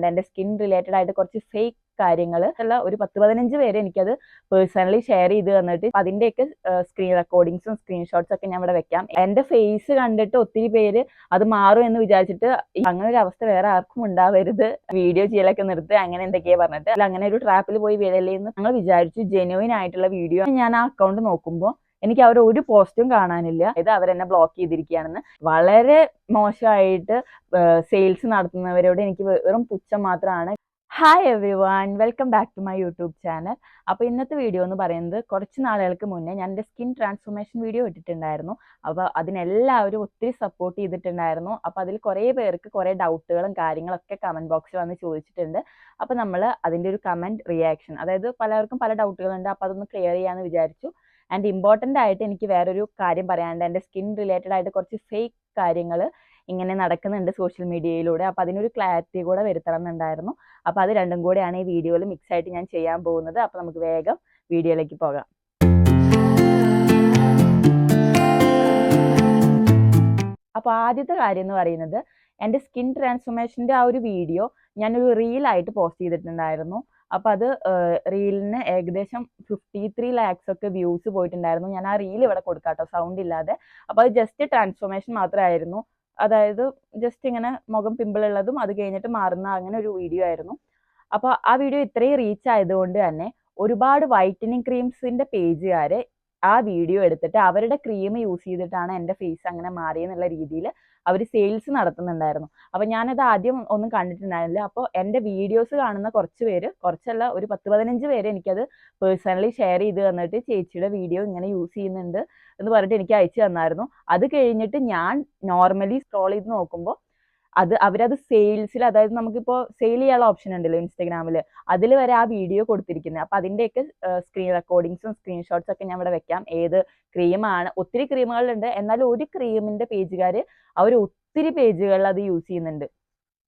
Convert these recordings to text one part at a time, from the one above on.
എൻ്റെ skin related ആയിട്ട് കുറച്ച് ഫേക്ക് കാര്യങ്ങൾ ഉള്ള ഒരു 10-15 പേര് എനിക്കത് പേഴ്സണലി ഷെയർ ചെയ്ത് തന്നിട്ട് അതിൻ്റെയൊക്കെ സ്ക്രീൻ റെക്കോർഡിങ്സും സ്ക്രീൻഷോട്ട്സ് ഒക്കെ ഞാൻ ഇവിടെ വെക്കാം. എൻ്റെ ഫേസ് കണ്ടിട്ട് ഒത്തിരി പേര് അത് മാറും എന്ന് വിചാരിച്ചിട്ട് അങ്ങനെ ഒരു അവസ്ഥ വേറെ ആർക്കും ഉണ്ടാവരുത്, വീഡിയോ ചെയ്യലൊക്കെ നിർത്ത് അങ്ങനെ എന്തൊക്കെയാ പറഞ്ഞിട്ട് അല്ല അങ്ങനെ ഒരു ട്രാപ്പിൽ പോയി വീഴല്ലേന്ന് ഞങ്ങൾ വിചാരിച്ചു. ജെന്യുവിൻ ആയിട്ടുള്ള വീഡിയോ ഞാൻ ആ അക്കൗണ്ട് നോക്കുമ്പോൾ എനിക്ക് അവർ ഒരു പോസ്റ്റും കാണാനില്ല. ഇത് അവരെന്നെ ബ്ലോക്ക് ചെയ്തിരിക്കുകയാണെന്ന്. വളരെ മോശമായിട്ട് സെയിൽസ് നടത്തുന്നവരോട് എനിക്ക് വെറും പുച്ഛം മാത്രമാണ്. Hi everyone, welcome back to my YouTube channel. അപ്പോൾ ഇന്നത്തെ വീഡിയോ എന്ന് പറയുന്നത് കുറച്ച് നാളുകൾക്ക് മുന്നേ ഞാൻ എൻ്റെ സ്കിൻ ട്രാൻസ്ഫോർമേഷൻ വീഡിയോ ഇട്ടിട്ടുണ്ടായിരുന്നു. അപ്പോൾ അതിനെല്ലാവരും ഒത്തിരി സപ്പോർട്ട് ചെയ്തിട്ടുണ്ടായിരുന്നു. അപ്പോൾ അതിൽ കുറേ പേർക്ക് കുറേ ഡൗട്ടുകളും കാര്യങ്ങളൊക്കെ കമൻറ്റ് ബോക്സിൽ വന്ന് ചോദിച്ചിട്ടുണ്ട്. അപ്പോൾ നമ്മൾ അതിൻ്റെ ഒരു കമൻറ്റ് റിയാക്ഷൻ, അതായത് പലർക്കും പല ഡൗട്ടുകളുണ്ട്, അപ്പോൾ അതൊന്ന് ക്ലിയർ ചെയ്യാമെന്ന് വിചാരിച്ചു. ആൻഡ് ഇമ്പോർട്ടൻ്റ് ആയിട്ട് എനിക്ക് വേറൊരു കാര്യം പറയാനുണ്ട്. എൻ്റെ സ്കിൻ റിലേറ്റഡ് ആയിട്ട് കുറച്ച് ഫേക്ക് കാര്യങ്ങൾ ഇങ്ങനെ നടക്കുന്നുണ്ട് സോഷ്യൽ മീഡിയയിലൂടെ. അപ്പോൾ അതിനൊരു ക്ലാരിറ്റി കൂടെ വരുത്തണം എന്നുണ്ടായിരുന്നു. അപ്പോൾ അത് രണ്ടും കൂടെയാണ് ഈ വീഡിയോയിൽ മിക്സ് ആയിട്ട് ഞാൻ ചെയ്യാൻ പോകുന്നത്. അപ്പോൾ നമുക്ക് വേഗം വീഡിയോയിലേക്ക് പോകാം. അപ്പോൾ ആദ്യത്തെ കാര്യം എന്ന് പറയുന്നത്, എൻ്റെ സ്കിൻ ട്രാൻസ്ഫോർമേഷൻ്റെ ആ ഒരു വീഡിയോ ഞാനൊരു റീലായിട്ട് പോസ്റ്റ് ചെയ്തിട്ടുണ്ടായിരുന്നു. അപ്പോൾ അത് റീലിന് ഏകദേശം 53 lakhs ഒക്കെ വ്യൂസ് പോയിട്ടുണ്ടായിരുന്നു. ഞാൻ ആ റീൽ ഇവിടെ കൊടുക്കാം കേട്ടോ, സൗണ്ട് ഇല്ലാതെ. അപ്പോൾ അത് ജസ്റ്റ് ട്രാൻസ്ഫോർമേഷൻ മാത്രമായിരുന്നു. അതായത് ജസ്റ്റ് ഇങ്ങനെ മുഖം പിമ്പിൾ ഉള്ളതും അത് കഴിഞ്ഞിട്ട് മാറുന്ന അങ്ങനെ ഒരു വീഡിയോ ആയിരുന്നു. അപ്പോൾ ആ വീഡിയോ ഇത്രയും റീച്ച് ആയതുകൊണ്ട് തന്നെ ഒരുപാട് വൈറ്റനിങ് ക്രീംസിൻ്റെ പേജുകാർ ആ വീഡിയോ എടുത്തിട്ട് അവരുടെ ക്രീം യൂസ് ചെയ്തിട്ടാണ് എൻ്റെ ഫേസ് അങ്ങനെ മാറിയെന്നുള്ള രീതിയിൽ അവർ സെയിൽസ് നടത്തുന്നുണ്ടായിരുന്നു. അപ്പോൾ ഞാനത് ആദ്യം ഒന്നും കണ്ടിട്ടുണ്ടായിരുന്നില്ല. അപ്പോൾ എൻ്റെ വീഡിയോസ് കാണുന്ന കുറച്ച് പേര്, കുറച്ചല്ല ഒരു 10-15 പേര് എനിക്കത് പേഴ്സണലി ഷെയർ ചെയ്ത് തന്നിട്ട് ചേച്ചിയുടെ വീഡിയോ ഇങ്ങനെ യൂസ് ചെയ്യുന്നുണ്ട് എന്ന് പറഞ്ഞിട്ട് എനിക്ക് അയച്ചു തന്നായിരുന്നു. അത് കഴിഞ്ഞിട്ട് ഞാൻ നോർമലി സ്ക്രോൾ ചെയ്ത് നോക്കുമ്പോൾ അവരത് സെയിൽസിൽ, അതായത് നമുക്കിപ്പോൾ സെയിൽ ചെയ്യാനുള്ള ഓപ്ഷൻ ഉണ്ടല്ലോ ഇൻസ്റ്റാഗ്രാമിൽ, അതിൽ വരെ ആ വീഡിയോ കൊടുത്തിരിക്കുന്നത്. അപ്പോൾ അതിൻ്റെയൊക്കെ സ്ക്രീൻ റെക്കോർഡിങ്സും സ്ക്രീൻഷോട്ട്സ് ഒക്കെ ഞാൻ ഇവിടെ വെക്കാം. ഏത് ക്രീമാണ്, ഒത്തിരി ക്രീമുകളുണ്ട്, എന്നാലും ഒരു ക്രീമിൻ്റെ പേജുകാർ അവർ ഒത്തിരി പേജുകളിൽ അത് യൂസ് ചെയ്യുന്നുണ്ട്.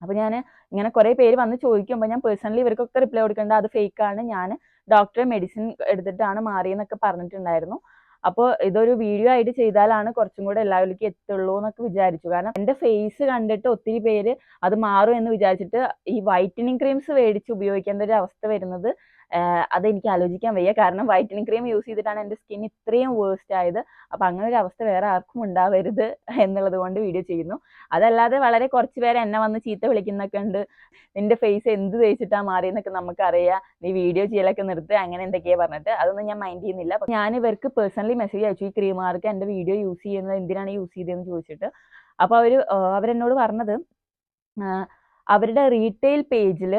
അപ്പോൾ ഞാൻ ഇങ്ങനെ കുറേ പേര് വന്ന് ചോദിക്കുമ്പോൾ ഞാൻ പേഴ്സണലി ഇവർക്കൊക്കെ റിപ്ലൈ കൊടുക്കേണ്ട, അത് ഫേക്കാണ്, ഞാൻ ഡോക്ടറെ മെഡിസിൻ എടുത്തിട്ടാണ് മാറിയെന്നൊക്കെ പറഞ്ഞിട്ടുണ്ടായിരുന്നു. അപ്പോൾ ഇതൊരു വീഡിയോ ആയിട്ട് ചെയ്താലാണ് കുറച്ചും കൂടെ എല്ലാവരിലേക്കും എത്തുള്ളൂ എന്നൊക്കെ വിചാരിച്ചു. കാരണം എൻ്റെ ഫേസ് കണ്ടിട്ട് ഒത്തിരി പേര് അത് മാറും എന്ന് വിചാരിച്ചിട്ട് ഈ വൈറ്റനിങ് ക്രീംസ് മേടിച്ച് ഉപയോഗിക്കേണ്ട ഒരു അവസ്ഥ വരുന്നത് അതെനിക്ക് ആലോചിക്കാൻ വയ്യ. കാരണം വൈറ്റനിങ് ക്രീം യൂസ് ചെയ്തിട്ടാണ് എൻ്റെ സ്കിൻ ഇത്രയും വേഴ്സ്റ്റ് ആയത്. അപ്പോൾ അങ്ങനെ ഒരു അവസ്ഥ വേറെ ആർക്കും ഉണ്ടാവരുത് എന്നുള്ളത് കൊണ്ട് വീഡിയോ ചെയ്യുന്നു. അതല്ലാതെ വളരെ കുറച്ച് പേര് എന്നെ വന്ന് ചീത്ത വിളിക്കുന്നൊക്കെ ഉണ്ട്. നിന്റെ ഫേസ് എന്ത് തേച്ചിട്ടാ മാറിയെന്നൊക്കെ നമുക്കറിയാം, നീ വീഡിയോ ചെയ്യലൊക്കെ നിർത്ത് അങ്ങനെ എന്തൊക്കെയാ പറഞ്ഞിട്ട്. അതൊന്നും ഞാൻ മൈൻഡ് ചെയ്യുന്നില്ല. ഞാൻ ഇവർക്ക് പേഴ്സണലി മെസ്സേജ് അയച്ചു, ഈ ക്രീമുകാർക്ക് എൻ്റെ വീഡിയോ യൂസ് ചെയ്യുന്നത് എന്തിനാണ് യൂസ് ചെയ്തതെന്ന് ചോദിച്ചിട്ട്. അപ്പോൾ അവരെന്നോട് പറഞ്ഞത് അവരുടെ റീറ്റെയിൽ പേജിൽ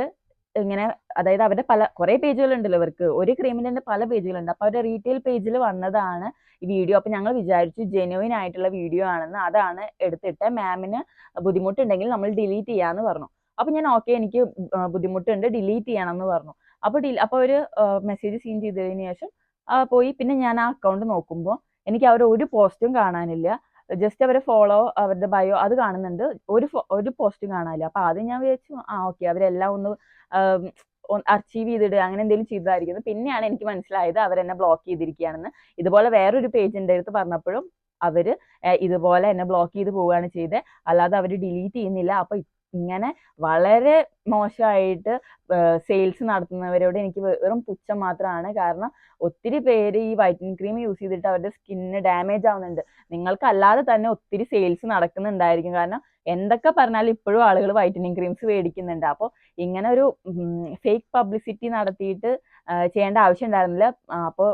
ഇങ്ങനെ, അതായത് അവരുടെ കുറേ പേജുകളുണ്ടല്ലോ ഇവർക്ക്, ഒരു ക്രീമിൻ്റെ തന്നെ പല പേജുകളുണ്ട്. അപ്പോൾ അവരുടെ റീറ്റെയിൽ പേജിൽ വന്നതാണ് ഈ വീഡിയോ. അപ്പോൾ ഞങ്ങൾ വിചാരിച്ചു ജെന്യുവിൻ ആയിട്ടുള്ള വീഡിയോ ആണെന്ന്. അതാണ് എടുത്തിട്ട് മാമിന് ബുദ്ധിമുട്ടുണ്ടെങ്കിൽ നമ്മൾ ഡിലീറ്റ് ചെയ്യാമെന്ന് പറഞ്ഞു. അപ്പോൾ ഞാൻ ഓക്കെ, എനിക്ക് ബുദ്ധിമുട്ടുണ്ട്, ഡിലീറ്റ് ചെയ്യണം എന്ന് പറഞ്ഞു. അപ്പോൾ ഒരു മെസ്സേജ് സീൻ ചെയ്തതിന് ശേഷം പോയി പിന്നെ ഞാൻ ആ അക്കൗണ്ട് നോക്കുമ്പോൾ എനിക്ക് അവർ ഒരു പോസ്റ്റും കാണാനില്ല. ജസ്റ്റ് അവരെ ഫോളോ, അവരുടെ ബയോ അത് കാണുന്നുണ്ട്, ഒരു പോസ്റ്റും കാണാനില്ല. അപ്പോൾ ആദ്യം ഞാൻ വിചാരിച്ചു ഓക്കെ അവരെല്ലാം ഒന്ന് അച്ചീവ് ചെയ്തിടുക അങ്ങനെ എന്തെങ്കിലും ചെയ്തതായിരിക്കുന്നു. പിന്നെയാണ് എനിക്ക് മനസ്സിലായത് അവരെന്നെ ബ്ലോക്ക് ചെയ്തിരിക്കുകയാണെന്ന്. ഇതുപോലെ വേറൊരു പേജ് എൻ്റെ അടുത്ത് പറഞ്ഞപ്പോഴും അവർ ഇതുപോലെ എന്നെ ബ്ലോക്ക് ചെയ്ത് പോവുകയാണ് ചെയ്തത്, അല്ലാതെ അവർ ഡിലീറ്റ് ചെയ്യുന്നില്ല. അപ്പോൾ ഇങ്ങനെ വളരെ മോശമായിട്ട് സെയിൽസ് നടത്തുന്നവരോട് എനിക്ക് വെറും പുച്ഛം മാത്രമാണ്. കാരണം ഒത്തിരി പേര് ഈ വൈറ്റനിങ് ക്രീം യൂസ് ചെയ്തിട്ട് അവരുടെ സ്കിന്നിന് ഡാമേജ് ആവുന്നുണ്ട്. നിങ്ങൾക്ക് അല്ലാതെ തന്നെ ഒത്തിരി സെയിൽസ് നടക്കുന്നുണ്ടായിരിക്കും. കാരണം എന്തൊക്കെ പറഞ്ഞാലും ഇപ്പോഴും ആളുകൾ വൈറ്റനിങ് ക്രീംസ് മേടിക്കുന്നുണ്ട്. അപ്പോൾ ഇങ്ങനെ ഒരു ഫേക്ക് പബ്ലിസിറ്റി നടത്തിയിട്ട് ചെയ്യേണ്ട ആവശ്യം ഉണ്ടായിരുന്നില്ല. അപ്പോൾ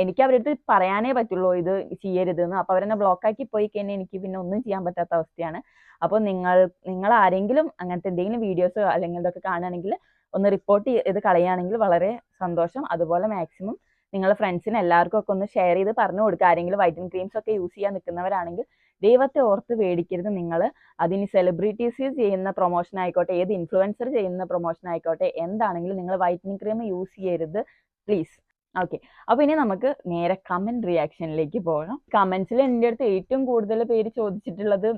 എനിക്ക് അവരുടെ അടുത്ത് പറയാനേ പറ്റുള്ളൂ ഇത് ചെയ്യരുതെന്ന്. അപ്പോൾ അവരെന്നെ ബ്ലോക്കാക്കി പോയി കഴിഞ്ഞാൽ എനിക്ക് പിന്നെ ഒന്നും ചെയ്യാൻ പറ്റാത്ത അവസ്ഥയാണ്. അപ്പോൾ നിങ്ങൾ ആരെങ്കിലും അങ്ങനത്തെ എന്തെങ്കിലും വീഡിയോസോ അല്ലെങ്കിൽ ഇതൊക്കെ കാണുകയാണെങ്കിൽ ഒന്ന് റിപ്പോർട്ട് ചെയ്ത് കളയുകയാണെങ്കിൽ വളരെ സന്തോഷം. അതുപോലെ മാക്സിമം നിങ്ങളുടെ ഫ്രണ്ട്സിന് എല്ലാവർക്കും ഒക്കെ ഒന്ന് ഷെയർ ചെയ്ത് പറഞ്ഞു കൊടുക്കുക. ആരെങ്കിലും വൈറ്റനിങ് ക്രീംസ് ഒക്കെ യൂസ് ചെയ്യാൻ നിൽക്കുന്നവരാണെങ്കിൽ ദൈവത്തെ ഓർത്ത് മേടിക്കരുത് നിങ്ങൾ. അതിന് സെലിബ്രിറ്റീസ് ചെയ്യുന്ന പ്രൊമോഷൻ ആയിക്കോട്ടെ, ഏത് ഇൻഫ്ലുവൻസർ ചെയ്യുന്ന പ്രൊമോഷൻ ആയിക്കോട്ടെ, എന്താണെങ്കിലും നിങ്ങൾ വൈറ്റനിങ് ക്രീം യൂസ് ചെയ്യരുത് പ്ലീസ്. ഓക്കെ, അപ്പോൾ ഇനി നമുക്ക് നേരെ കമൻറ്റ് റിയാക്ഷനിലേക്ക് പോകാം. കമൻസിൽ എൻ്റെ അടുത്ത് ഏറ്റവും കൂടുതൽ പേര് ചോദിച്ചിട്ടുള്ളത്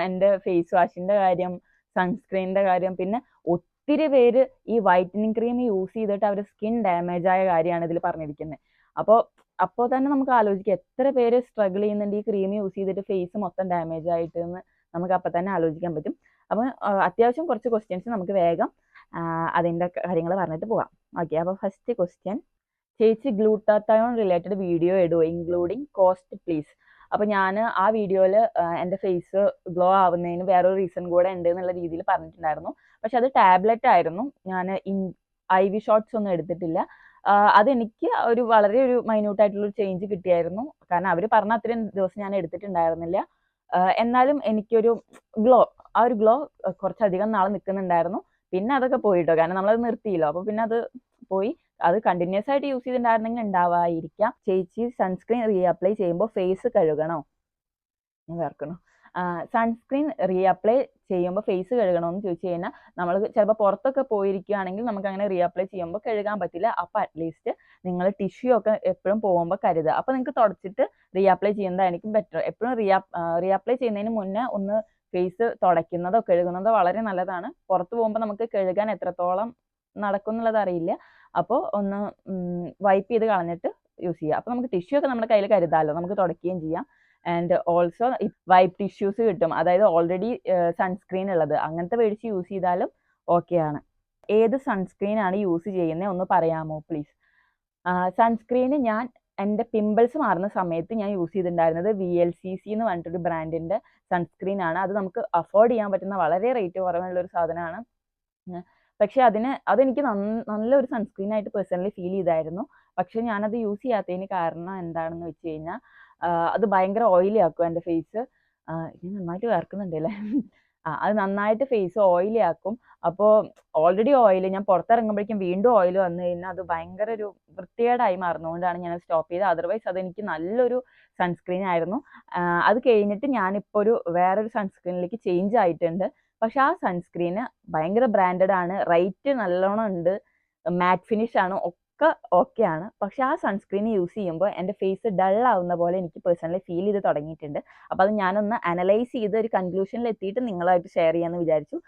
എൻ്റെ ഫേസ് വാഷിൻ്റെ കാര്യം, സൺസ്ക്രീനിൻ്റെ കാര്യം, പിന്നെ ഒത്തിരി പേര് ഈ വൈറ്റനിങ് ക്രീം യൂസ് ചെയ്തിട്ട് അവർ സ്കിൻ ഡാമേജ് ആയ കാര്യമാണ് ഇതിൽ പറഞ്ഞിരിക്കുന്നത്. അപ്പോൾ തന്നെ നമുക്ക് ആലോചിക്കാം എത്ര പേര് സ്ട്രഗിൾ ചെയ്യുന്നുണ്ട് ഈ ക്രീം യൂസ് ചെയ്തിട്ട് ഫേസ് മൊത്തം ഡാമേജ് ആയിട്ട് എന്ന് നമുക്ക് അപ്പം തന്നെ ആലോചിക്കാൻ പറ്റും. അപ്പം അത്യാവശ്യം കുറച്ച് ക്വസ്റ്റ്യൻസ് നമുക്ക് വേഗം അതിൻ്റെ കാര്യങ്ങൾ പറഞ്ഞിട്ട് പോകാം. ഓക്കെ, അപ്പോൾ ഫസ്റ്റ് ക്വസ്റ്റ്യൻ, ചേച്ചി ഗ്ലൂട്ടാത്തയോൺ റിലേറ്റഡ് വീഡിയോ ഇടുമോ ഇൻക്ലൂഡിങ് കോസ്റ്റ് പ്ലീസ്. അപ്പോൾ ഞാൻ ആ വീഡിയോയിൽ എൻ്റെ ഫേസ് ഗ്ലോ ആവുന്നതിന് വേറൊരു റീസൺ കൂടെ ഉണ്ട് എന്നുള്ള രീതിയിൽ പറഞ്ഞിട്ടുണ്ടായിരുന്നു. പക്ഷെ അത് ടാബ്ലറ്റ് ആയിരുന്നു, ഞാൻ IV ഷോട്ട്സ് ഒന്നും എടുത്തിട്ടില്ല. അതെനിക്ക് വളരെ ഒരു മൈന്യൂട്ടായിട്ടുള്ളൊരു ചേഞ്ച് കിട്ടിയായിരുന്നു. കാരണം അവർ പറഞ്ഞ അത്രയും ദിവസം ഞാൻ എടുത്തിട്ടുണ്ടായിരുന്നില്ല. എന്നാലും എനിക്കൊരു ഗ്ലോ, ആ ഒരു ഗ്ലോ കുറച്ചധികം നാൾ നിൽക്കുന്നുണ്ടായിരുന്നു. പിന്നെ അതൊക്കെ പോയിട്ടോ, കാരണം നമ്മളത് നിർത്തിയില്ലോ. അപ്പോൾ പിന്നെ അത് പോയി. അത് കണ്ടിന്യൂസ് ആയിട്ട് യൂസ് ചെയ്തിട്ടുണ്ടായിരുന്നെങ്കിൽ ഉണ്ടാവാതിരിക്കാം. ചേച്ചി സൺസ്ക്രീൻ റീഅപ്ലൈ ചെയ്യുമ്പോൾ ഫേസ് കഴുകണോ? ഞാൻ വേർക്കണോ? സൺസ്ക്രീൻ റീഅപ്ലൈ ചെയ്യുമ്പോൾ ഫേസ് കഴുകണമെന്ന് ചോദിച്ചു കഴിഞ്ഞാൽ, നമ്മൾ ചിലപ്പോൾ പുറത്തൊക്കെ പോയിരിക്കുകയാണെങ്കിൽ നമുക്ക് അങ്ങനെ റീഅപ്ലൈ ചെയ്യുമ്പോൾ കഴുകാൻ പറ്റില്ല. അപ്പോൾ അറ്റ്ലീസ്റ്റ് നിങ്ങൾ ടിഷ്യൂ ഒക്കെ എപ്പോഴും പോകുമ്പോൾ കരുതുക. അപ്പോൾ നിങ്ങൾക്ക് തുടച്ചിട്ട് റീഅപ്ലൈ ചെയ്യുന്നതായിരിക്കും ബെറ്റർ. എപ്പോഴും റീഅപ്ലൈ ചെയ്യുന്നതിന് മുന്നേ ഒന്ന് ഫേസ് തുടയ്ക്കുന്നതോ കഴുകുന്നതോ വളരെ നല്ലതാണ്. പുറത്ത് പോകുമ്പോൾ നമുക്ക് കഴുകാൻ എത്രത്തോളം നടക്കും എന്നുള്ളത് അറിയില്ല. അപ്പോൾ ഒന്ന് വൈപ്പ് ചെയ്ത് കളഞ്ഞിട്ട് യൂസ് ചെയ്യുക. അപ്പോൾ നമുക്ക് ടിഷ്യൂ ഒക്കെ നമ്മുടെ കയ്യിൽ കരുതാമല്ലോ, നമുക്ക് തുടയ്ക്കുകയും ചെയ്യാം. ആൻഡ് ഓൾസോ വൈപ്പ് ടിഷ്യൂസ് കിട്ടും, അതായത് ഓൾറെഡി സൺസ്ക്രീൻ ഉള്ളത്, അങ്ങനത്തെ മേടിച്ച് യൂസ് ചെയ്താലും ഓക്കെ ആണ്. ഏത് സൺസ്ക്രീൻ ആണ് യൂസ് ചെയ്യുന്നത് ഒന്ന് പറയാമോ പ്ലീസ്? സൺസ്ക്രീന് ഞാൻ എൻ്റെ പിമ്പിൾസ് മാറുന്ന സമയത്ത് ഞാൻ യൂസ് ചെയ്തിട്ടുണ്ടായിരുന്നത് VLCC എന്ന് പറഞ്ഞിട്ടൊരു ബ്രാൻഡിൻ്റെ സൺസ്ക്രീൻ ആണ്. അത് നമുക്ക് അഫോർഡ് ചെയ്യാൻ പറ്റുന്ന വളരെ റേറ്റ് കുറവുള്ളൊരു സാധനമാണ്. പക്ഷെ അതെനിക്ക് നല്ലൊരു സൺസ്ക്രീൻ ആയിട്ട് പേഴ്സണലി ഫീൽ ചെയ്തായിരുന്നു. പക്ഷെ ഞാനത് യൂസ് ചെയ്യാത്തതിന് കാരണം എന്താണെന്ന് വെച്ച് കഴിഞ്ഞാൽ, അത് ഭയങ്കര ഓയിലി ആക്കും എൻ്റെ ഫേസ്. ഇനി നന്നായിട്ട് വേർക്കുന്നുണ്ടല്ലേ. അത് നന്നായിട്ട് ഫേസ് ഓയിലി ആക്കും. അപ്പോൾ ഓൾറെഡി ഓയിൽ, ഞാൻ പുറത്തിറങ്ങുമ്പോഴേക്കും വീണ്ടും ഓയിൽ വന്നു കഴിഞ്ഞാൽ അത് ഭയങ്കര ഒരു വൃത്തികേടായി മാറുന്നതുകൊണ്ടാണ് ഞാൻ സ്റ്റോപ്പ് ചെയ്തത്. അതർവൈസ് അതെനിക്ക് നല്ലൊരു സൺസ്ക്രീൻ ആയിരുന്നു. അത് കഴിഞ്ഞിട്ട് ഞാനിപ്പോൾ വേറൊരു സൺസ്ക്രീനിലേക്ക് ചേഞ്ച് ആയിട്ടുണ്ട്. പക്ഷെ ആ സൺസ്ക്രീന് ഭയങ്കര ബ്രാൻഡഡ് ആണ്, റേറ്റ് നല്ലോണം ഉണ്ട്, മാറ്റ് ഫിനിഷ് ആണ്, ഒക്കെ ഓക്കെ ആണ്. പക്ഷെ ആ സൺസ്ക്രീൻ യൂസ് ചെയ്യുമ്പോൾ എൻ്റെ ഫേസ് ഡൾ ആവുന്ന പോലെ എനിക്ക് പേഴ്സണലി ഫീൽ ചെയ്ത് തുടങ്ങിയിട്ടുണ്ട്. അപ്പോൾ അത് ഞാനൊന്ന് അനലൈസ് ചെയ്ത് ഒരു കൺക്ലൂഷനിൽ എത്തിയിട്ട് നിങ്ങളായിട്ട് ഷെയർ ചെയ്യാമെന്ന് വിചാരിച്ചു.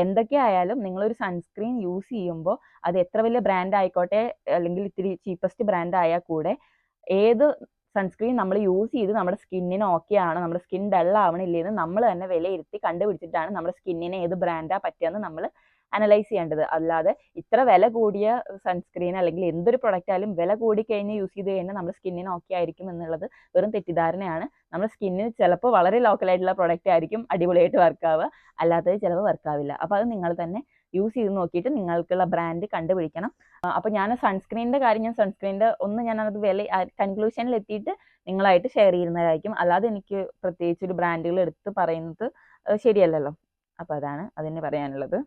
എന്തൊക്കെ ആയാലും നിങ്ങളൊരു സൺസ്ക്രീൻ യൂസ് ചെയ്യുമ്പോൾ അത് എത്ര വലിയ ബ്രാൻഡ് ആയിക്കോട്ടെ, അല്ലെങ്കിൽ ഇത്തിരി ചീപ്പസ്റ്റ് ബ്രാൻഡ് ആയാൽ കൂടെ, ഏത് സൺസ്ക്രീൻ നമ്മൾ യൂസ് ചെയ്ത് നമ്മുടെ സ്കിന്നിന് ഓക്കെ ആണ്, നമ്മുടെ സ്കിൻ ഡൾ ആവണില്ലെന്ന് നമ്മൾ തന്നെ വിലയിരുത്തി കണ്ടുപിടിച്ചിട്ടാണ് നമ്മുടെ സ്കിന്നിന് ഏത് ബ്രാൻഡാണ് പറ്റുകയെന്ന് നമ്മൾ അനലൈസ് ചെയ്യേണ്ടത്. അല്ലാതെ ഇത്ര വില കൂടിയ സൺസ്ക്രീൻ അല്ലെങ്കിൽ എന്തൊരു പ്രൊഡക്റ്റ് ആയാലും വില കൂടിക്കഴിഞ്ഞ് യൂസ് ചെയ്ത് കഴിഞ്ഞാൽ നമ്മുടെ സ്കിന്നിന് ഓക്കെ ആയിരിക്കും എന്നുള്ളത് വെറും തെറ്റിദ്ധാരണയാണ്. നമ്മുടെ സ്കിന്നിന് ചിലപ്പോൾ വളരെ ലോക്കലായിട്ടുള്ള പ്രൊഡക്റ്റ് ആയിരിക്കും അടിപൊളിയായിട്ട് വർക്കാവുക, അല്ലാത്തത് ചിലപ്പോൾ വർക്കാവില്ല. അപ്പോൾ അത് നിങ്ങൾ തന്നെ യൂസ് ചെയ്ത് നോക്കിയിട്ട് നിങ്ങൾക്കുള്ള ബ്രാൻഡ് കണ്ടുപിടിക്കണം. അപ്പോൾ ഞാൻ സൺസ്ക്രീനിൻ്റെ കാര്യം, ഞാനത് കൺക്ലൂഷനിൽ എത്തിയിട്ട് നിങ്ങളായിട്ട് ഷെയർ ചെയ്യുന്നതായിരിക്കും. അല്ലാതെ എനിക്ക് പ്രത്യേകിച്ച് ഒരു ബ്രാൻഡുകൾ എടുത്ത് പറയുന്നത് ശരിയല്ലല്ലോ. അപ്പോൾ അതാണ് അതിന് പറയാനുള്ളത്.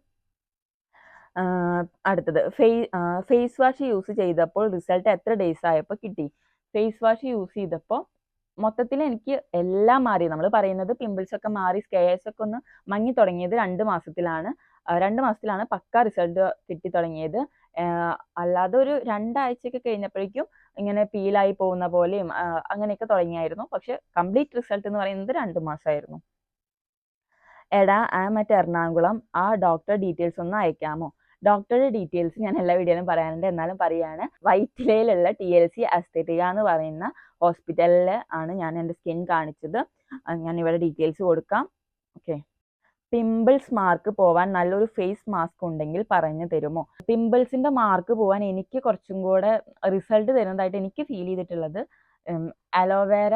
അടുത്തത്, ഫേസ് വാഷ് യൂസ് ചെയ്തപ്പോൾ റിസൾട്ട് എത്ര ഡേയ്സ് ആയപ്പോൾ കിട്ടി? ഫേസ് വാഷ് യൂസ് ചെയ്തപ്പോൾ മൊത്തത്തിൽ എനിക്ക് എല്ലാം മാറി. നമ്മൾ പറയുന്നത് പിമ്പിൾസ് ഒക്കെ മാറി, സ്കെയേഴ്സ് ഒക്കെ ഒന്ന് മങ്ങി തുടങ്ങിയത് 2 മാസത്തിലാണ്. 2 മാസത്തിലാണ് പക്ക റിസൾട്ട് കിട്ടി തുടങ്ങിയത്. അല്ലാതെ ഒരു 2 ആഴ്ചയൊക്കെ കഴിഞ്ഞപ്പോഴേക്കും ഇങ്ങനെ പീലായി പോകുന്ന പോലെയും അങ്ങനെയൊക്കെ തുടങ്ങിയായിരുന്നു. പക്ഷെ കംപ്ലീറ്റ് റിസൾട്ട് എന്ന് പറയുന്നത് 2 മാസമായിരുന്നു. എടാ, മറ്റേ എറണാകുളം, ആ ഡോക്ടർ ഡീറ്റെയിൽസ് ഒന്ന് അയക്കാമോ? ഡോക്ടറുടെ ഡീറ്റെയിൽസ് ഞാൻ എല്ലാ വീഡിയോയിലും പറയാനുണ്ട്, എന്നാലും പറയാണ്. വൈറ്റിലയിലുള്ള TLC അസ്തെറ്റിക എന്ന് പറയുന്ന ഹോസ്പിറ്റലിൽ ആണ് ഞാൻ എൻ്റെ സ്കിൻ കാണിച്ചത്. ഞാൻ ഇവിടെ ഡീറ്റെയിൽസ് കൊടുക്കാം. ഓക്കെ. പിമ്പിൾസ് മാർക്ക് പോവാൻ നല്ലൊരു ഫേസ് മാസ്ക് ഉണ്ടെങ്കിൽ പറഞ്ഞു തരുമോ? പിമ്പിൾസിൻ്റെ മാർക്ക് പോവാൻ എനിക്ക് കുറച്ചും കൂടെ റിസൾട്ട് തരുന്നതായിട്ട് എനിക്ക് ഫീൽ ചെയ്തിട്ടുള്ളത് അലോവേര,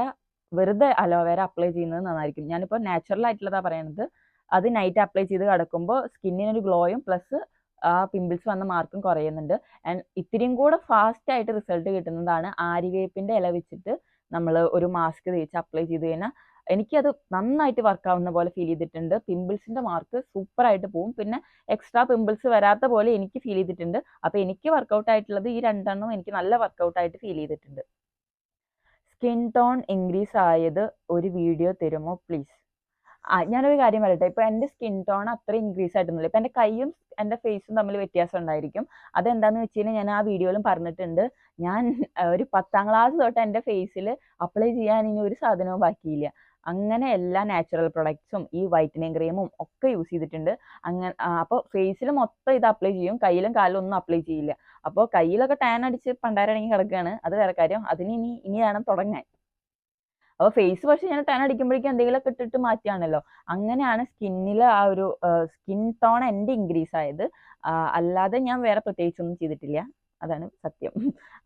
വെറുതെ അലോവേര അപ്ലൈ ചെയ്യുന്നത് നന്നായിരിക്കും. ഞാനിപ്പോൾ നാച്ചുറൽ ആയിട്ടുള്ളതാണ് പറയുന്നത്. അത് നൈറ്റ് അപ്ലൈ ചെയ്ത് കിടക്കുമ്പോൾ സ്കിന്നിനൊരു ഗ്ലോയും പ്ലസ് ആ പിമ്പിൾസ് വന്ന മാർക്കും കുറയുന്നുണ്ട്. ആൻഡ് ഇത്തിരിയും കൂടെ ഫാസ്റ്റ് ആയിട്ട് റിസൾട്ട് കിട്ടുന്നതാണ് ആര്യവേപ്പിൻ്റെ ഇല വെച്ചിട്ട് നമ്മൾ ഒരു മാസ്ക് തേച്ച് അപ്ലൈ ചെയ്ത് കഴിഞ്ഞാൽ എനിക്കത് നന്നായിട്ട് വർക്കാവുന്ന പോലെ ഫീൽ ചെയ്തിട്ടുണ്ട്. പിമ്പിൾസിൻ്റെ മാർക്ക് സൂപ്പറായിട്ട് പോവും. പിന്നെ എക്സ്ട്രാ പിമ്പിൾസ് വരാത്ത പോലെ എനിക്ക് ഫീൽ ചെയ്തിട്ടുണ്ട്. അപ്പോൾ എനിക്ക് വർക്കൗട്ട് ആയിട്ടുള്ളത് ഈ 2 എണ്ണം എനിക്ക് നല്ല വർക്കൗട്ടായിട്ട് ഫീൽ ചെയ്തിട്ടുണ്ട്. സ്കിൻ ടോൺ ഇൻക്രീസ് ആയത് ഒരു വീഡിയോ തരുമോ പ്ലീസ്? ഞാനൊരു കാര്യം പറയട്ടെ. ഇപ്പോൾ എൻ്റെ സ്കിൻ ടോൺ അത്ര ഇൻക്രീസ് ആയിട്ടൊന്നുമില്ല. ഇപ്പോൾ എൻ്റെ കൈയും എൻ്റെ ഫേസും തമ്മിൽ വ്യത്യാസം ഉണ്ടായിരിക്കും. അതെന്താണെന്ന് വെച്ച് കഴിഞ്ഞാൽ ഞാൻ ആ വീഡിയോയിലും പറഞ്ഞിട്ടുണ്ട്. ഞാൻ ഒരു 10ാം ക്ലാസ് തൊട്ട് എൻ്റെ ഫേസിൽ അപ്ലൈ ചെയ്യാൻ ഇനി ഒരു സാധനവും ബാക്കിയില്ല. അങ്ങനെ എല്ലാ നാച്ചുറൽ പ്രൊഡക്ട്സും ഈ വൈറ്റനിങ് ക്രീമും ഒക്കെ യൂസ് ചെയ്തിട്ടുണ്ട്. അപ്പോൾ ഫേസിൽ മൊത്തം ഇത് അപ്ലൈ ചെയ്യും, കയ്യിലും കാലിലും ഒന്നും അപ്ലൈ ചെയ്യില്ല. അപ്പോൾ കയ്യിലൊക്കെ ടാൻ അടിച്ച് പണ്ടാരടങ്ങി കിടക്കുകയാണ്, അത് വേറെ കാര്യം. ഇനി വേണം തുടങ്ങാൻ. അപ്പോൾ ഫേസ് വാഷ് ഞാൻ ടാൻ അടിക്കുമ്പോഴേക്കും എന്തെങ്കിലുമൊക്കെ ഇട്ടിട്ട് മാറ്റിയാണല്ലോ. അങ്ങനെയാണ് സ്കിന്നിൽ ആ ഒരു സ്കിൻ ടോൺ എൻ്റെ ഇൻക്രീസ് ആയത്. അല്ലാതെ ഞാൻ വേറെ പ്രത്യേകിച്ചൊന്നും ചെയ്തിട്ടില്ല. അതാണ് സത്യം.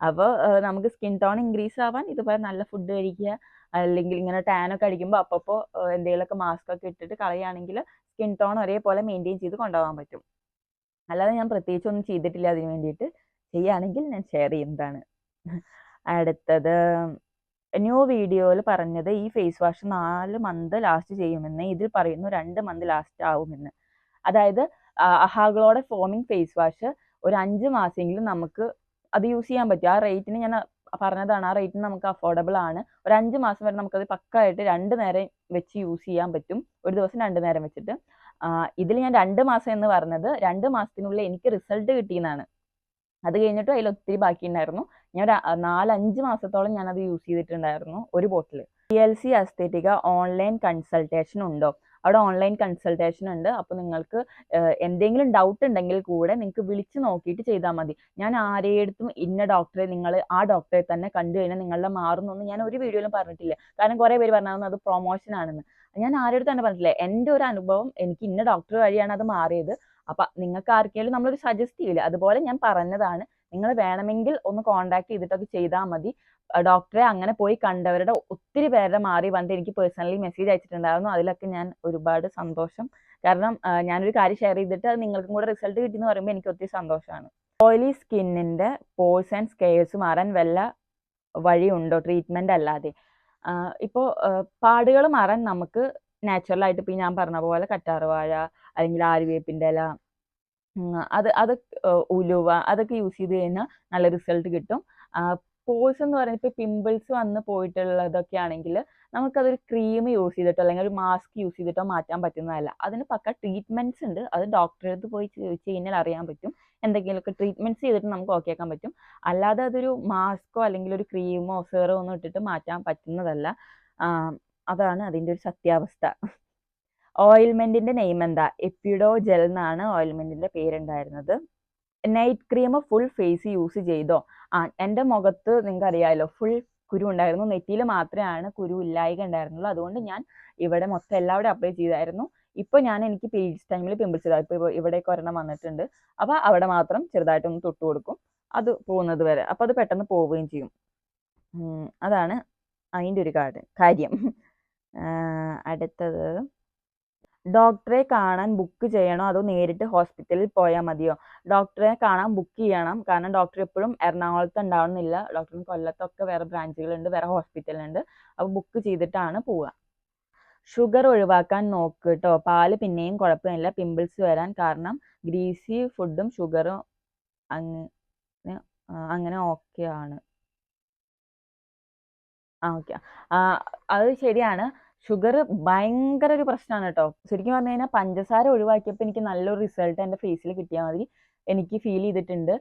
അപ്പോൾ നമുക്ക് സ്കിൻ ടോൺ ഇൻക്രീസ് ആവാൻ ഇതുപോലെ നല്ല ഫുഡ് കഴിക്കുക, അല്ലെങ്കിൽ ഇങ്ങനെ ടാനൊക്കെ അടിക്കുമ്പോൾ അപ്പോൾ എന്തെങ്കിലുമൊക്കെ മാസ്ക് ഒക്കെ ഇട്ടിട്ട് കളയുകയാണെങ്കിൽ സ്കിൻ ടോൺ ഒരേപോലെ മെയിൻറ്റെയിൻ ചെയ്ത് കൊണ്ടുപോകാൻ പറ്റും. അല്ലാതെ ഞാൻ പ്രത്യേകിച്ചൊന്നും ചെയ്തിട്ടില്ല അതിന് വേണ്ടിയിട്ട്. ചെയ്യുകയാണെങ്കിൽ ഞാൻ ഷെയർ ചെയ്യുന്നതാണ്. അടുത്തത് ന്യൂ വീഡിയോയിൽ പറഞ്ഞത് ഈ ഫേസ് വാഷ് 4 മന്ത് ലാസ്റ്റ് ചെയ്യുമെന്ന്, ഇതിൽ പറയുന്നു 2 മന്ത് ലാസ്റ്റ് ആവുമെന്ന്. അതായത് അഹാഗ്ലോയുടെ ഫോമിംഗ് ഫേസ് വാഷ് ഒരു 5 മാസമെങ്കിലും നമുക്ക് അത് യൂസ് ചെയ്യാൻ പറ്റും. ആ റേറ്റിന് ഞാൻ പറഞ്ഞതാണ്, ആ റേറ്റിന് നമുക്ക് അഫോർഡബിൾ ആണ്. ഒരു 5 മാസം വരെ നമുക്കത് പക്കായിട്ട് 2 നേരം വെച്ച് യൂസ് ചെയ്യാൻ പറ്റും, ഒരു ദിവസം 2 നേരം വെച്ചിട്ട്. ഇതിൽ ഞാൻ 2 മാസം എന്ന് പറഞ്ഞത് 2 മാസത്തിനുള്ളിൽ എനിക്ക് റിസൾട്ട് കിട്ടിയെന്നാണ്. അത് കഴിഞ്ഞിട്ടും അതിൽ ഒത്തിരി ബാക്കിയുണ്ടായിരുന്നു. ഞാൻ 4-5 മാസത്തോളം ഞാനത് യൂസ് ചെയ്തിട്ടുണ്ടായിരുന്നു ഒരു ബോട്ടിൽ. TLC അസ്തെറ്റിക്ക ഓൺലൈൻ കൺസൾട്ടേഷൻ ഉണ്ടോ? അവിടെ ഓൺലൈൻ കൺസൾട്ടേഷൻ ഉണ്ട്. അപ്പോൾ നിങ്ങൾക്ക് എന്തെങ്കിലും ഡൗട്ട് ഉണ്ടെങ്കിൽ കൂടെ നിങ്ങൾക്ക് വിളിച്ച് നോക്കിയിട്ട് ചെയ്താൽ മതി. ഞാൻ ആരെടുത്തും ഇന്ന ഡോക്ടറെ നിങ്ങൾ ആ ഡോക്ടറെ തന്നെ കണ്ടു കഴിഞ്ഞാൽ നിങ്ങളുടെ മാറുന്നൊന്നും ഞാൻ ഒരു വീഡിയോയിലും പറഞ്ഞിട്ടില്ല. കാരണം കുറേ പേര് പറഞ്ഞാൽ അത് പ്രൊമോഷൻ ആണെന്ന്. ഞാൻ ആരെടുത്തും തന്നെ പറഞ്ഞിട്ടില്ല. എൻ്റെ ഒരു അനുഭവം, എനിക്ക് ഇന്ന ഡോക്ടർ വഴിയാണ് അത് മാറിയത്. അപ്പം നിങ്ങൾക്ക് ആർക്കെങ്കിലും നമ്മളൊരു സജസ്റ്റ് ചെയ്യില്ല, അതുപോലെ ഞാൻ പറഞ്ഞതാണ്. നിങ്ങൾ വേണമെങ്കിൽ ഒന്ന് കോൺടാക്ട് ചെയ്തിട്ടൊക്കെ ചെയ്താൽ മതി. ഡോക്ടറെ അങ്ങനെ പോയി കണ്ടവരുടെ ഒത്തിരി പേരുടെ മാറി വന്നിട്ട് എനിക്ക് പേഴ്സണലി മെസ്സേജ് അയച്ചിട്ടുണ്ടായിരുന്നു. അതിലൊക്കെ ഞാൻ ഒരുപാട് സന്തോഷം. കാരണം ഞാനൊരു കാര്യം ഷെയർ ചെയ്തിട്ട് അത് നിങ്ങൾക്കും കൂടെ റിസൾട്ട് കിട്ടി എന്ന് പറയുമ്പോൾ എനിക്ക് ഒത്തിരി സന്തോഷമാണ്. ഓയിലി സ്കിന്നിൻ്റെ പോഴ്സ് ആൻഡ് സ്കെയർസ് മാറാൻ വല്ല വഴിയുണ്ടോ ട്രീറ്റ്മെൻ്റ് അല്ലാതെ? ഇപ്പോൾ പാടുകൾ മാറാൻ നമുക്ക് നാച്ചുറലായിട്ട് ഇപ്പോൾ ഞാൻ പറഞ്ഞ പോലെ കറ്റാർവാഴ അല്ലെങ്കിൽ ആര്യവേപ്പിൻ്റെ ഇല, അത് ഉലുവ അതൊക്കെ യൂസ് ചെയ്ത് കഴിഞ്ഞാൽ നല്ല റിസൾട്ട് കിട്ടും. പോഴ്സ് എന്ന് പറയുന്നത് ഇപ്പോൾ പിമ്പിൾസ് വന്ന് പോയിട്ടുള്ളതൊക്കെ ആണെങ്കിൽ നമുക്കതൊരു ക്രീം യൂസ് ചെയ്തിട്ടോ അല്ലെങ്കിൽ ഒരു മാസ്ക് യൂസ് ചെയ്തിട്ടോ മാറ്റാൻ പറ്റുന്നതല്ല. അതിന് പക്ക ട്രീറ്റ്മെൻറ്റ്സ് ഉണ്ട്. അത് ഡോക്ടറെ അടുത്ത് പോയി ചോദിച്ചു കഴിഞ്ഞാൽ അറിയാൻ പറ്റും. എന്തെങ്കിലുമൊക്കെ ട്രീറ്റ്മെൻറ്റ്സ് ചെയ്തിട്ട് നമുക്ക് ഓക്കെ ആക്കാൻ പറ്റും. അല്ലാതെ അതൊരു മാസ്കോ അല്ലെങ്കിൽ ഒരു ക്രീമോ സെറോ ഒന്നും ഇട്ടിട്ട് മാറ്റാൻ പറ്റുന്നതല്ല. അതാണ് അതിൻ്റെ ഒരു സത്യാവസ്ഥ. ഓയിൽമെൻറ്റിൻ്റെ നെയിം എന്താ? എപ്പിഡോ ജെൽ എന്നാണ് ഓയിൽമെൻറ്റിൻ്റെ പേരുണ്ടായിരുന്നത്. Night cream full face use ചെയ്തോ? എൻ്റെ മുഖത്ത് നിങ്ങൾക്ക് അറിയാമല്ലോ ഫുൾ കുരു ഉണ്ടായിരുന്നു. നെറ്റിയിൽ മാത്രമാണ് കുരു ഇല്ലായ്ക ഉണ്ടായിരുന്നുള്ളൂ. അതുകൊണ്ട് ഞാൻ ഇവിടെ മൊത്തം എല്ലാവരും അപ്ലൈ ചെയ്തായിരുന്നു. ഇപ്പോൾ എനിക്ക് പീരീഡ്സ് ടൈമിൽ പിമ്പിൾസ് ചെയ്താൽ ഇപ്പോൾ ഇവിടേക്ക് ഒരെണ്ണം വന്നിട്ടുണ്ട്. അപ്പോൾ അവിടെ മാത്രം ചെറുതായിട്ടൊന്ന് തൊട്ട് കൊടുക്കും, അത് പോകുന്നത് വരെ. അപ്പോൾ അത് പെട്ടെന്ന് പോവുകയും ചെയ്യും. അതാണ് അതിൻ്റെ ഒരു കാര്യം. അടുത്തത്, ഡോക്ടറെ കാണാൻ ബുക്ക് ചെയ്യണോ അതോ നേരിട്ട് ഹോസ്പിറ്റലിൽ പോയാൽ മതിയോ? ഡോക്ടറെ കാണാൻ ബുക്ക് ചെയ്യണം. കാരണം ഡോക്ടർ എപ്പോഴും എറണാകുളത്ത് ഉണ്ടാവുന്നില്ല. ഡോക്ടറിന് കൊല്ലത്തൊക്കെ വേറെ ബ്രാഞ്ചുകളുണ്ട്, വേറെ ഹോസ്പിറ്റലുണ്ട്. അപ്പോൾ ബുക്ക് ചെയ്തിട്ടാണ് പോവുക. ഷുഗർ ഒഴിവാക്കാൻ നോക്ക് കേട്ടോ. പാല് പിന്നെയും കുഴപ്പമില്ല പിമ്പിൾസ് വരാൻ കാരണം ഗ്രീസി ഫുഡും ഷുഗറും അങ്ങനെ ഓക്കെ ആണ്. ഓക്കെ, അത് ശരിയാണ്. ഷുഗർ ഭയങ്കര ഒരു പ്രശ്നമാണ് കേട്ടോ. ശരിക്കും പറഞ്ഞു കഴിഞ്ഞാൽ പഞ്ചസാര ഒഴിവാക്കിയപ്പോൾ എനിക്ക് നല്ലൊരു റിസൾട്ട് എൻ്റെ ഫേസിൽ കിട്ടിയ മാതിരി എനിക്ക് ഫീൽ ചെയ്തിട്ടുണ്ട്.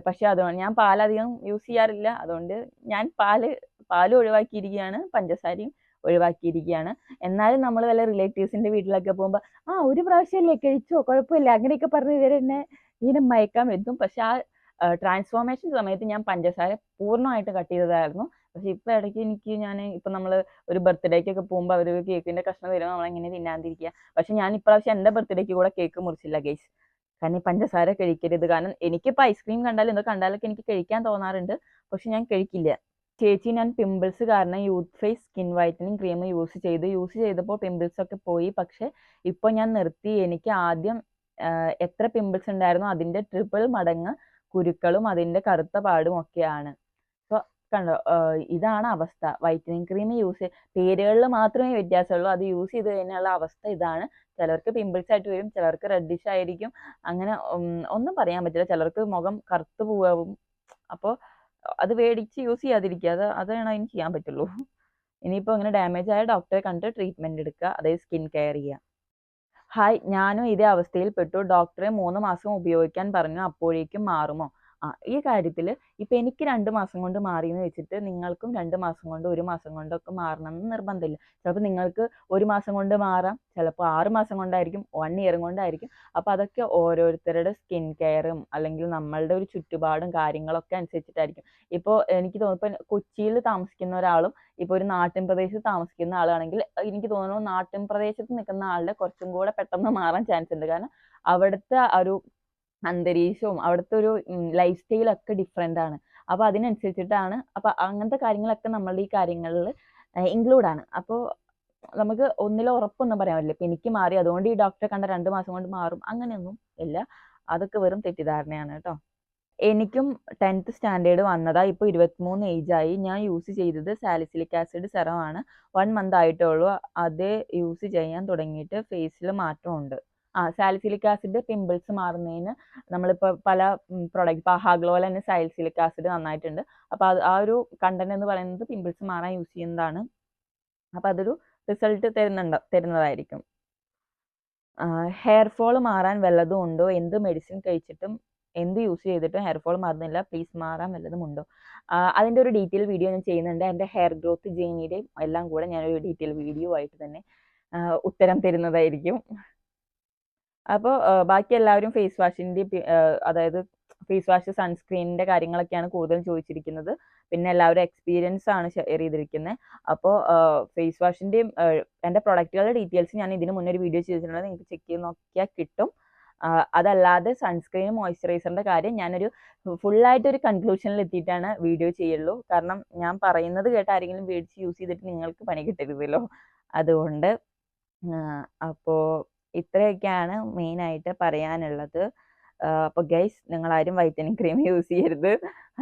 പക്ഷെ അതുകൊണ്ട് ഞാൻ പാലധികം യൂസ് ചെയ്യാറില്ല. അതുകൊണ്ട് ഞാൻ പാല് ഒഴിവാക്കിയിരിക്കുകയാണ്, പഞ്ചസാരയും ഒഴിവാക്കിയിരിക്കുകയാണ്. എന്നാലും നമ്മൾ വല്ല റിലേറ്റീവ്സിൻ്റെ വീട്ടിലൊക്കെ പോകുമ്പോൾ ഒരു പ്രാവശ്യമല്ലേ കഴിച്ചോ കുഴപ്പമില്ല അങ്ങനെയൊക്കെ പറഞ്ഞ് ഇവരെന്നെ ഇങ്ങനെ മയക്കാൻ എത്തും. പക്ഷെ ആ ട്രാൻസ്ഫോർമേഷൻ സമയത്ത് ഞാൻ പഞ്ചസാര പൂർണ്ണമായിട്ട് കട്ട് ചെയ്തതായിരുന്നു. പക്ഷെ ഇപ്പോൾ ഇടയ്ക്ക് ഇപ്പം നമ്മൾ ഒരു ബർത്ത്ഡേക്കൊക്കെ പോകുമ്പോൾ അവർ കേക്കിൻ്റെ കഷ്ണം തരുമ്പോൾ നമ്മളെങ്ങനെ തിന്നാതിരിക്കുക. പക്ഷെ ഞാൻ ഇപ്രാവശ്യം എൻ്റെ ബർത്ത്ഡേക്ക് കൂടെ കേക്ക് മുറിച്ചില്ല ഗൈസ്. കാരണം പഞ്ചസാര കഴിക്കരുത്. കാരണം എനിക്കിപ്പോൾ ഐസ്ക്രീം കണ്ടാലും എന്തോ കണ്ടാലൊക്കെ എനിക്ക് കഴിക്കാൻ തോന്നാറുണ്ട്, പക്ഷെ ഞാൻ കഴിക്കില്ല. ചേച്ചി, ഞാൻ പിമ്പിൾസ് കാരണം youth face skin whitening cream use ചെയ്തപ്പോൾ പിമ്പിൾസ് ഒക്കെ പോയി. പക്ഷെ ഇപ്പോൾ ഞാൻ നിർത്തി. എനിക്ക് ആദ്യം എത്ര പിമ്പിൾസ് ഉണ്ടായിരുന്നോ അതിൻ്റെ ട്രിപ്പിൾ മടങ്ങ് കുരുക്കളും അതിൻ്റെ കറുത്ത പാടും ഒക്കെയാണ്. അപ്പോൾ കണ്ടോ, ഇതാണ് അവസ്ഥ. വൈറ്റനിങ് ക്രീം പേരുകളിൽ മാത്രമേ വ്യത്യാസമുള്ളൂ. അത് യൂസ് ചെയ്ത് കഴിഞ്ഞാലുള്ള അവസ്ഥ ഇതാണ്. ചിലർക്ക് പിമ്പിൾസ് ആയിട്ട് വരും, ചിലർക്ക് റെഡിഷ് ആയിരിക്കും. അങ്ങനെ ഒന്നും പറയാൻ പറ്റില്ല. ചിലർക്ക് മുഖം കറുത്ത് പോവും. അപ്പോൾ അത് മേടിച്ച് യൂസ് ചെയ്യാതിരിക്കുക. അതാണ് അതിന് ചെയ്യാൻ പറ്റുള്ളൂ. ഇനിയിപ്പോൾ ഇങ്ങനെ ഡാമേജ് ആയ ഡോക്ടറെ കണ്ടിട്ട് ട്രീറ്റ്മെൻറ്റ് എടുക്കുക, അതായത് സ്കിൻ കെയർ ചെയ്യുക. ഹായ്, ഞാനും ഇതേ അവസ്ഥയിൽ പെട്ടു. ഡോക്ടറെ 3 മാസം ഉപയോഗിക്കാൻ പറഞ്ഞു, അപ്പോഴേക്കും മാറുമോ? ഈ കാര്യത്തിൽ ഇപ്പം എനിക്ക് 2 മാസം കൊണ്ട് മാറിയെന്ന് വെച്ചിട്ട് നിങ്ങൾക്കും 2 മാസം കൊണ്ട് 1 മാസം കൊണ്ടൊക്കെ മാറണമെന്ന് നിർബന്ധമില്ല. ചിലപ്പോൾ നിങ്ങൾക്ക് 1 മാസം കൊണ്ട് മാറാം, ചിലപ്പോൾ 6 മാസം കൊണ്ടായിരിക്കും, 1 ഇയർ കൊണ്ടായിരിക്കും. അപ്പോൾ അതൊക്കെ ഓരോരുത്തരുടെ സ്കിൻ കെയറും അല്ലെങ്കിൽ നമ്മളുടെ ഒരു ചുറ്റുപാടും കാര്യങ്ങളൊക്കെ അനുസരിച്ചിട്ടായിരിക്കും. ഇപ്പോൾ എനിക്ക് തോന്നുന്നു ഇപ്പം കൊച്ചിയിൽ താമസിക്കുന്ന ഒരാളും ഇപ്പോൾ ഒരു നാട്ടിൻ പ്രദേശത്ത് താമസിക്കുന്ന ആളാണെങ്കിൽ എനിക്ക് തോന്നുന്നു നാട്ടിൻ പ്രദേശത്ത് നിൽക്കുന്ന ആളുടെ കുറച്ചും കൂടെ പെട്ടെന്ന് മാറാൻ ചാൻസ് ഉണ്ട്. കാരണം അവിടുത്തെ ഒരു അന്തരീക്ഷവും അവിടുത്തെ ഒരു ലൈഫ് സ്റ്റൈലൊക്കെ ഡിഫറെൻ്റ് ആണ്. അപ്പോൾ അതിനനുസരിച്ചിട്ടാണ്. അപ്പോൾ അങ്ങനത്തെ കാര്യങ്ങളൊക്കെ നമ്മളുടെ ഈ കാര്യങ്ങളിൽ ഇൻക്ലൂഡാണ്. അപ്പോൾ നമുക്ക് ഒന്നിലും ഉറപ്പൊന്നും പറയാൻ പറ്റില്ല. ഇപ്പം എനിക്ക് മാറി അതുകൊണ്ട് ഈ ഡോക്ടറെ കണ്ട 2 മാസം കൊണ്ട് മാറും അങ്ങനെയൊന്നും ഇല്ല. അതൊക്കെ വെറും തെറ്റിദ്ധാരണയാണ് കേട്ടോ. എനിക്കും 10th സ്റ്റാൻഡേർഡ് വന്നതാ. ഇപ്പോൾ 23 ഏജായി. ഞാൻ യൂസ് ചെയ്തത് സാലിസിലിക് ആസിഡ് സെറമാണ്. 1 മന്ത് ആയിട്ടേ ഉള്ളൂ അതേ യൂസ് ചെയ്യാൻ തുടങ്ങിയിട്ട്. ഫേസിൽ മാറ്റമുണ്ട്. സാലിസിലിക് ആസിഡ് പിമ്പിൾസ് മാറുന്നതിന് നമ്മളിപ്പോൾ പല പ്രൊഡക്റ്റ് ഇപ്പോൾ ഹാഗ്ലോയിൽ തന്നെ സാലിസിലിക് ആസിഡ് നന്നായിട്ടുണ്ട്. അപ്പോൾ ആ ഒരു കണ്ടന്റ് എന്ന് പറയുന്നത് പിമ്പിൾസ് മാറാൻ യൂസ് ചെയ്യുന്നതാണ്. അപ്പോൾ അതൊരു റിസൾട്ട് തരുന്നതായിരിക്കും. ഹെയർ ഫോൾ മാറാൻ വല്ലതും ഉണ്ടോ? എന്ത് മെഡിസിൻ കഴിച്ചിട്ടും എന്ത് യൂസ് ചെയ്തിട്ടും ഹെയർ ഫോൾ മാറുന്നില്ല, പ്ലീസ് മാറാൻ വല്ലതും ഉണ്ടോ? അതിൻ്റെ ഒരു ഡീറ്റെയിൽ വീഡിയോ ഞാൻ ചെയ്യുന്നുണ്ട്. എൻ്റെ ഹെയർ ഗ്രോത്ത് ജേർണിയുടെയും എല്ലാം കൂടെ ഞാനൊരു ഡീറ്റെയിൽ വീഡിയോ ആയിട്ട് തന്നെ ഉത്തരം തരുന്നതായിരിക്കും. അപ്പോൾ ബാക്കി എല്ലാവരും ഫേസ് വാഷിൻ്റെ അതായത് ഫേസ് വാഷ് സൺസ്ക്രീനിൻ്റെ കാര്യങ്ങളൊക്കെയാണ് കൂടുതലും ചോദിച്ചിരിക്കുന്നത്. പിന്നെ എല്ലാവരും എക്സ്പീരിയൻസ് ആണ് ഷെയർ ചെയ്തിരിക്കുന്നത്. അപ്പോൾ ഫേസ് വാഷിൻ്റെയും എൻ്റെ പ്രൊഡക്റ്റുകളുടെ ഡീറ്റെയിൽസ് ഞാൻ ഇതിന് മുന്നേ ഒരു വീഡിയോ ചെയ്തിട്ടുണ്ട്, നിങ്ങൾക്ക് ചെക്ക് ചെയ്ത് നോക്കിയാൽ കിട്ടും. അതല്ലാതെ സൺസ്ക്രീനും മോയ്സ്ചറൈസറിൻ്റെ കാര്യം ഞാനൊരു ഫുള്ളായിട്ടൊരു കൺക്ലൂഷനിൽ എത്തിയിട്ടാണ് വീഡിയോ ചെയ്യുള്ളൂ. കാരണം ഞാൻ പറയുന്നത് കേട്ട് ആരെങ്കിലും മേടിച്ച് യൂസ് ചെയ്തിട്ട് നിങ്ങൾക്ക് പണി കിട്ടരുതല്ലോ, അതുകൊണ്ട്. അപ്പോൾ ഇത്രയൊക്കെയാണ് മെയിനായിട്ട് പറയാനുള്ളത്. അപ്പോൾ ഗൈസ്, നിങ്ങളാരും വൈറ്റനിങ് ക്രീം യൂസ് ചെയ്യരുത്,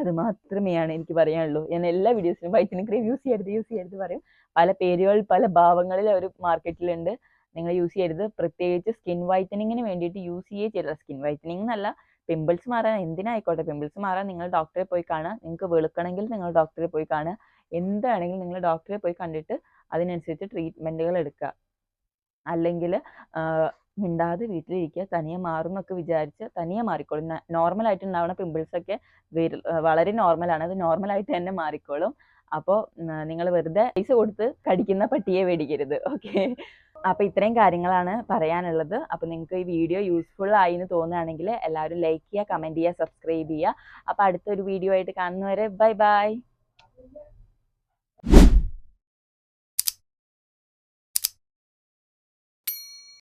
അത് മാത്രമേയാണ് എനിക്ക് പറയാനുള്ളൂ. ഞാൻ എല്ലാ വീഡിയോസിലും വൈറ്റനിങ് ക്രീം യൂസ് ചെയ്യരുത് പറയും. പല പേരുകൾ പല ഭാവങ്ങളിൽ അവർ മാർക്കറ്റിലുണ്ട്. നിങ്ങൾ യൂസ് ചെയ്യരുത്. പ്രത്യേകിച്ച് സ്കിൻ വൈറ്റനിങ്ങിന് വേണ്ടിയിട്ട് യൂസ് ചെയ്യില്ല. സ്കിൻ വൈറ്റനിങ് എന്നല്ല, പിമ്പിൾസ് മാറാൻ എന്തിനായിക്കോട്ടെ. പിമ്പിൾസ് മാറാൻ നിങ്ങൾ ഡോക്ടറെ പോയി കാണുക. നിങ്ങൾക്ക് വെളുക്കണമെങ്കിൽ നിങ്ങൾ ഡോക്ടറെ പോയി കാണുക. എന്താണെങ്കിലും നിങ്ങൾ ഡോക്ടറെ പോയി കണ്ടിട്ട് അതിനനുസരിച്ച് ട്രീറ്റ്മെൻറ്റുകൾ എടുക്കുക. അല്ലെങ്കിൽ മിണ്ടാതെ വീട്ടിലിരിക്കുക, തനിയെ മാറും എന്നൊക്കെ വിചാരിച്ച് തനിയെ മാറിക്കോളും. നോർമലായിട്ട് ഉണ്ടാവുന്ന പിമ്പിൾസൊക്കെ വളരെ നോർമലാണ്. അത് നോർമലായിട്ട് തന്നെ മാറിക്കോളും. അപ്പോൾ നിങ്ങൾ വെറുതെ പൈസ കൊടുത്ത് കടിക്കുന്ന പട്ടിയെ മേടിക്കരുത്. ഓക്കെ, അപ്പോൾ ഇത്രയും കാര്യങ്ങളാണ് പറയാനുള്ളത്. അപ്പോൾ നിങ്ങൾക്ക് ഈ വീഡിയോ യൂസ്ഫുൾ ആയി എന്ന് തോന്നുകയാണെങ്കിൽ എല്ലാവരും ലൈക്ക് ചെയ്യുക, കമൻറ്റ് ചെയ്യുക, സബ്സ്ക്രൈബ് ചെയ്യുക. അപ്പോൾ അടുത്തൊരു വീഡിയോ ആയിട്ട് കാണുന്നവരെ ബൈ ബൈ.